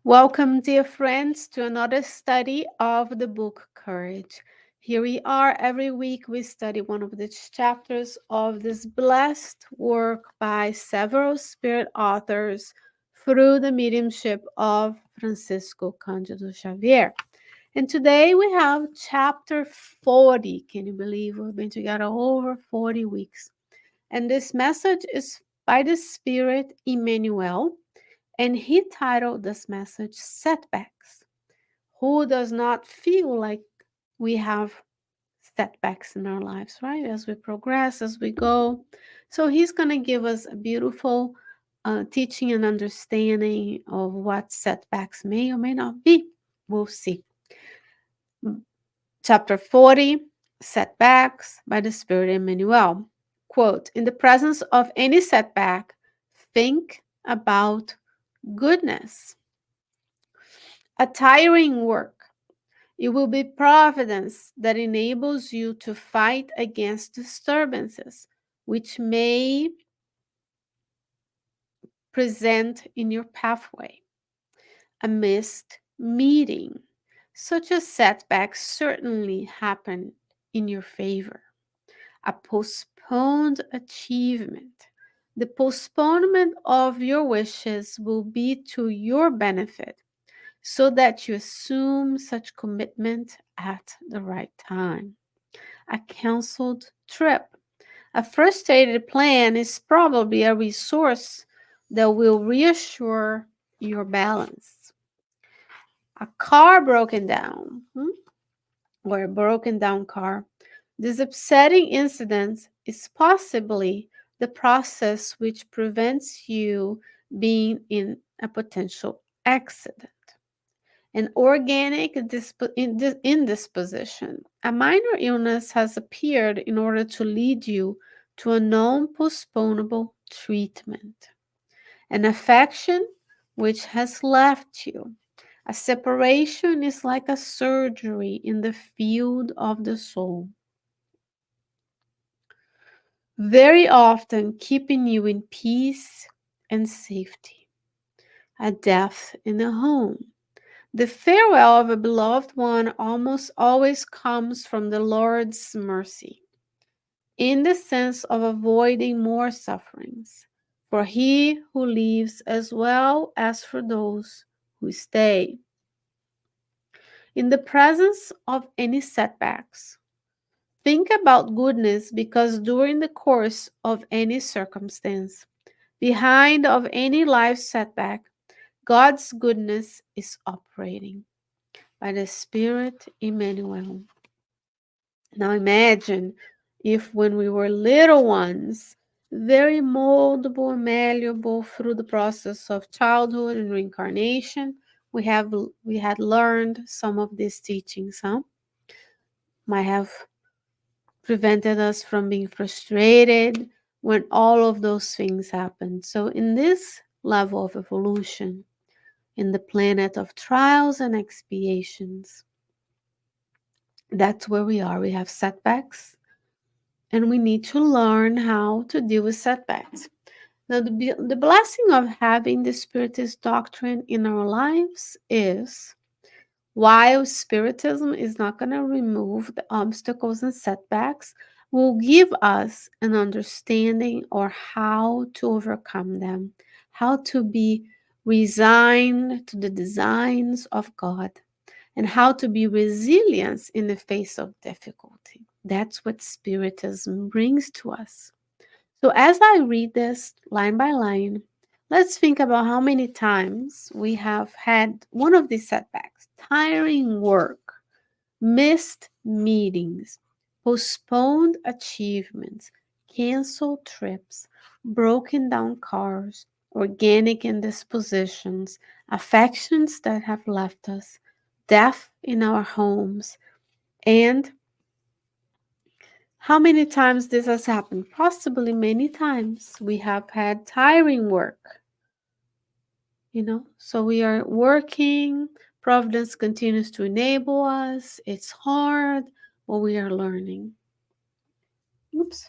Welcome, dear friends, to another study of the book Courage. Here we are every week. We study one of the chapters of this blessed work by several spirit authors through the mediumship of Francisco Cândido Xavier. And today we have chapter 40. Can you believe we've been together over 40 weeks? And this message is by the Spirit Emmanuel, and he titled this message Setbacks. Who does not feel like we have setbacks in our lives, right? As we progress, as we go. So he's going to give us a beautiful teaching and understanding of what setbacks may or may not be. We'll see. Chapter 40, Setbacks by the Spirit Emmanuel. Quote, in the presence of any setback, think about goodness. A tiring work. It will be providence that enables you to fight against disturbances which may present in your pathway. A missed meeting. Such a setback certainly happened in your favor. A postponed achievement. The postponement of your wishes will be to your benefit so that you assume such commitment at the right time. A canceled trip. A frustrated plan is probably a resource that will reassure your balance. A car broken down, or a broken down car. This upsetting incident is possibly the process which prevents you being in a potential accident. An organic indisposition. A minor illness has appeared in order to lead you to a non postponable treatment. An affection which has left you. A separation is like a surgery in the field of the soul, very often keeping you in peace and safety. A death in the home. The farewell of a beloved one almost always comes from the Lord's mercy, in the sense of avoiding more sufferings, for he who leaves as well as for those who stay. In the presence of any setbacks, think about goodness, because during the course of any circumstance, behind of any life setback, God's goodness is operating by the Spirit Emmanuel. Now imagine if when we were little ones, very moldable and malleable through the process of childhood and reincarnation, we had learned some of these teachings, might have prevented us from being frustrated when all of those things happened. So in this level of evolution, in the planet of trials and expiations, that's where we are. We have setbacks, and we need to learn how to deal with setbacks. Now, the blessing of having the Spiritist doctrine in our lives is, while Spiritism is not going to remove the obstacles and setbacks, will give us an understanding or how to overcome them, how to be resigned to the designs of God, and how to be resilient in the face of difficulty. That's what Spiritism brings to us. So, as I read this line by line, let's think about how many times we have had one of these setbacks: tiring work, missed meetings, postponed achievements, canceled trips, broken down cars, organic indispositions, affections that have left us, death in our homes, and how many times this has happened? Possibly many times. We have had tiring work, so we are working. Providence continues to enable us. It's hard, but we are learning. Oops.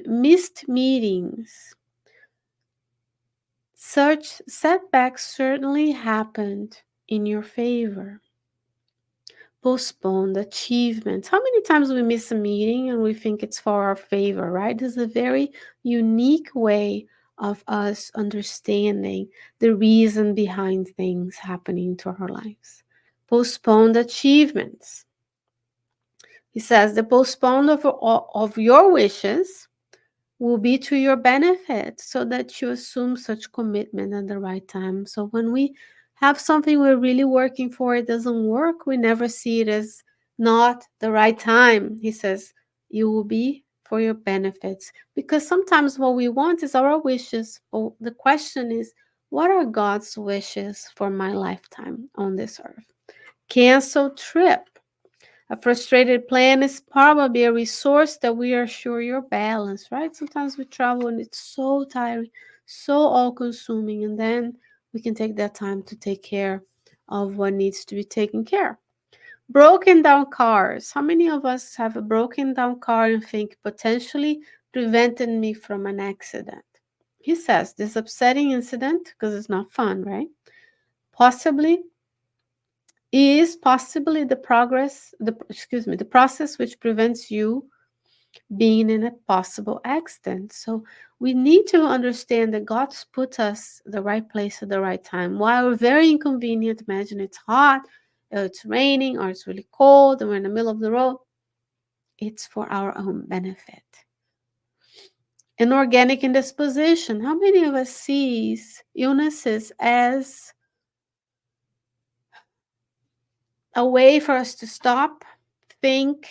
Missed meetings. Such setbacks certainly happened in your favor. Postponed achievements. How many times we miss a meeting and we think it's for our favor, right? This is a very unique way of us understanding the reason behind things happening to our lives. Postponed achievements. He says the postpone of your wishes will be to your benefit so that you assume such commitment at the right time. So when we have something we're really working for, it doesn't work, we never see it as not the right time. He says you will be for your benefits because sometimes what we want is our wishes. But the question is, what are God's wishes for my lifetime on this earth? Cancel trip. A frustrated plan is probably a resource that we are sure you're balanced, right? Sometimes we travel and it's so tiring, so all consuming, and then we can take that time to take care of what needs to be taken care. Broken down cars. How many of us have a broken down car and think potentially prevented me from an accident? He says this upsetting incident, because it's not fun, right? Possibly is possibly the process which prevents you being in a possible accident. So we need to understand that God's put us the right place at the right time. While we're very inconvenient, imagine it's hot, it's raining, or it's really cold, and we're in the middle of the road. It's for our own benefit. An organic indisposition. How many of us sees illnesses as a way for us to stop, think,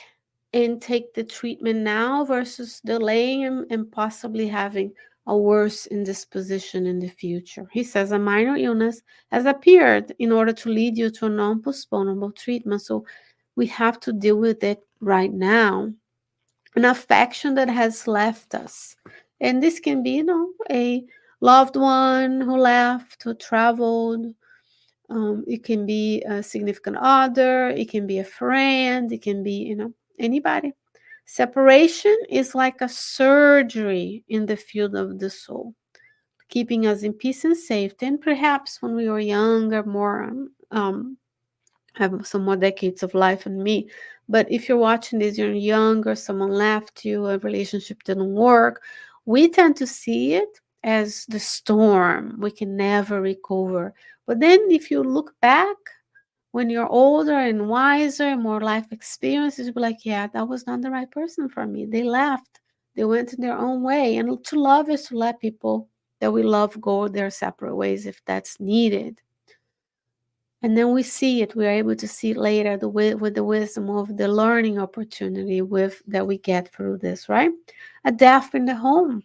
and take the treatment now versus delaying and possibly having a worse indisposition in the future? He says a minor illness has appeared in order to lead you to a non postponable treatment. So we have to deal with it right now. An affection that has left us. And this can be, a loved one who left, who traveled, it can be a significant other, it can be a friend, it can be, anybody. Separation is like a surgery in the field of the soul, keeping us in peace and safety. And perhaps when we were younger, more have some more decades of life than me. But if you're watching this, you're younger, someone left you, a relationship didn't work, we tend to see it as the storm. We can never recover. But then if you look back when you're older and wiser and more life experiences, you'll be like, yeah, that was not the right person for me. They left. They went in their own way. And to love is to let people that we love go their separate ways if that's needed. And then we see it. We're able to see it later with the wisdom of the learning opportunity that we get through this, right? A death in the home.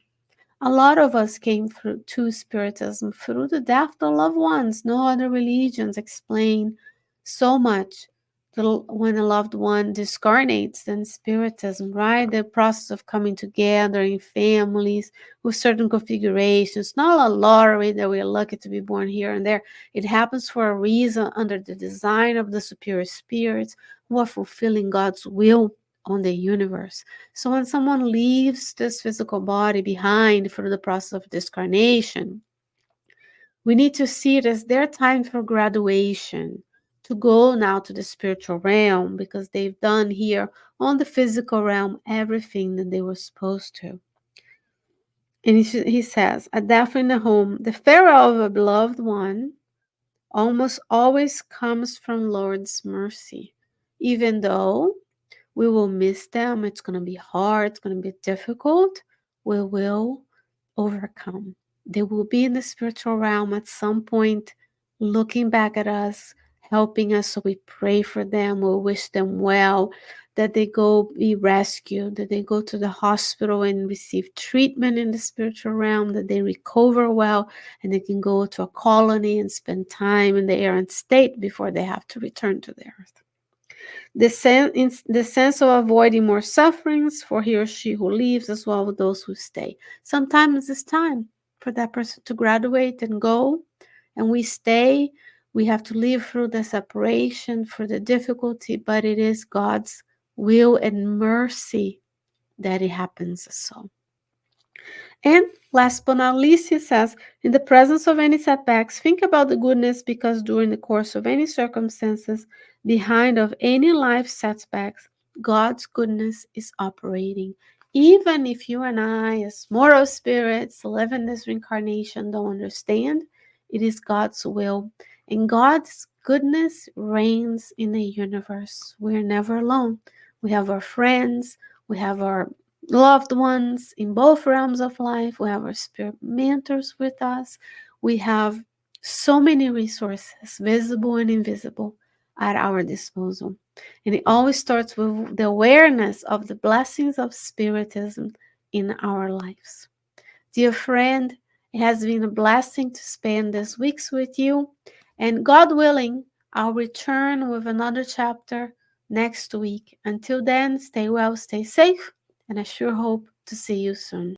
A lot of us came through to Spiritism through the death of loved ones. No other religions explain so much when a loved one discarnates than Spiritism, right? The process of coming together in families with certain configurations. Not a lottery that we're lucky to be born here and there. It happens for a reason under the design of the superior spirits who are fulfilling God's will on the universe. So when someone leaves this physical body behind for the process of discarnation, we need to see it as their time for graduation, to go now to the spiritual realm because they've done here on the physical realm everything that they were supposed to. And he says, a death in the home, the farewell of a beloved one almost always comes from Lord's mercy, even though we will miss them. It's going to be hard. It's going to be difficult. We will overcome. They will be in the spiritual realm at some point, looking back at us, helping us. So we pray for them. We wish them well, that they go be rescued, that they go to the hospital and receive treatment in the spiritual realm, that they recover well, and they can go to a colony and spend time in the errant state before they have to return to the earth. The sense of avoiding more sufferings for he or she who leaves, as well with those who stay. Sometimes it's time for that person to graduate and go, and we stay. We have to live through the separation, for the difficulty, but it is God's will and mercy that it happens so. And last but not least, he says, in the presence of any setbacks, think about the goodness because during the course of any circumstances, behind of any life setbacks, God's goodness is operating. Even if you and I, as mortal spirits, live in this reincarnation, don't understand, it is God's will. And God's goodness reigns in the universe. We're never alone. We have our friends, we have our loved ones in both realms of life. We have our spirit mentors with us. We have so many resources, visible and invisible, at our disposal. And it always starts with the awareness of the blessings of Spiritism in our lives. Dear friend, it has been a blessing to spend these weeks with you. And God willing, I'll return with another chapter next week. Until then, stay well, stay safe, and I sure hope to see you soon.